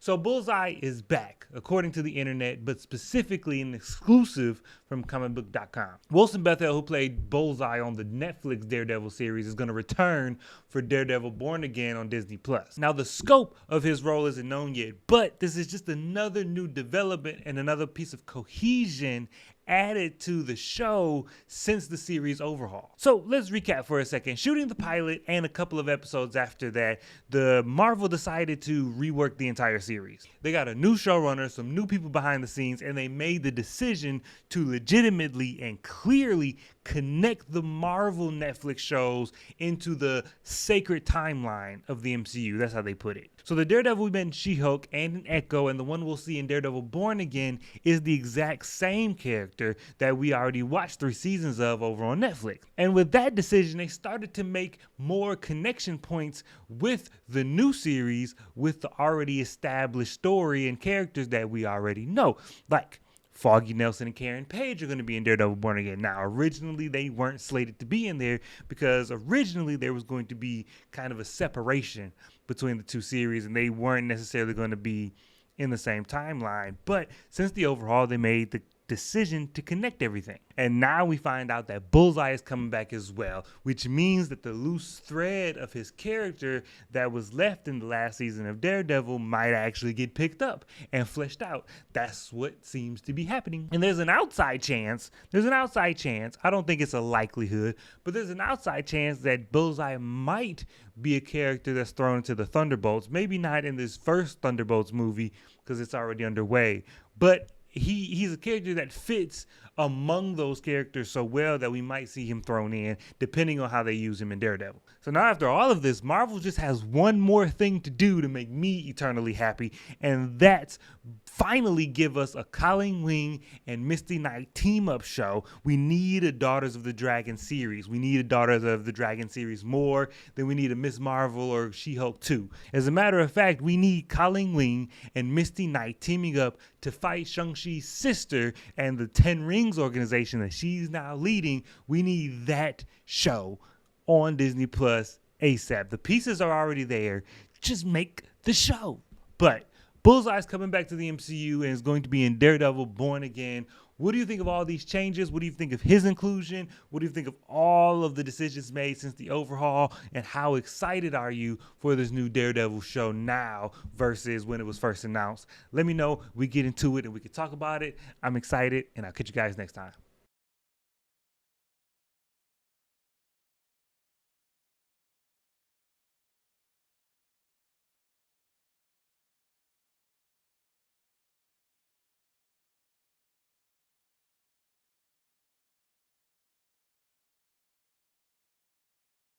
So Bullseye is back, according to the internet, but specifically an exclusive from comicbook.com. Wilson Bethel, who played Bullseye on the Netflix Daredevil series, is going to return for Daredevil Born Again on Disney+. Now, the scope of his role isn't known yet, but this is just another new development and another piece of cohesion added to the show since the series overhaul. So let's recap for a second. Shooting the pilot and a couple of episodes after that, the Marvel decided to rework the entire series. They got a new showrunner, some new people behind the scenes, and they made the decision to legitimately and clearly connect the Marvel Netflix shows into the sacred timeline of the MCU. That's how they put it. So the Daredevil we met in She-Hulk and in Echo, and the one we'll see in Daredevil Born Again, is the exact same character that we already watched 3 seasons of over on Netflix. And with that decision, they started to make more connection points with the new series with the already established story and characters that we already know. Like Foggy Nelson and Karen Page are going to be in Daredevil Born Again. Now, originally they weren't slated to be in there because originally there was going to be kind of a separation between the two series and they weren't necessarily going to be in the same timeline. But since the overhaul, they made the decision to connect everything. And now we find out that Bullseye is coming back as well, which means that the loose thread of his character that was left in the last season of Daredevil might actually get picked up and fleshed out. That's what seems to be happening. And there's an outside chance, I don't think it's a likelihood, but there's an outside chance that Bullseye might be a character that's thrown into the Thunderbolts. Maybe not in this first Thunderbolts movie because it's already underway, but he's a character that fits among those characters so well that we might see him thrown in depending on how they use him in Daredevil. So now after all of this, Marvel just has one more thing to do to make me eternally happy, and that's finally give us a Colleen Wing and Misty Knight team-up show. We need a Daughters of the Dragon series. We need a Daughters of the Dragon series more than we need a Ms. Marvel or She-Hulk 2. As a matter of fact, we need Colleen Wing and Misty Knight teaming up to fight Shang-Chi's sister and the Ten Rings organization that she's now leading. We need that show on Disney Plus ASAP. The pieces are already there. Just make the show. But Bullseye's coming back to the MCU and is going to be in Daredevil Born Again. What do you think of all these changes? What do you think of his inclusion? What do you think of all of the decisions made since the overhaul? And how excited are you for this new Daredevil show now versus when it was first announced? Let me know. We get into it and we can talk about it. I'm excited, and I'll catch you guys next time.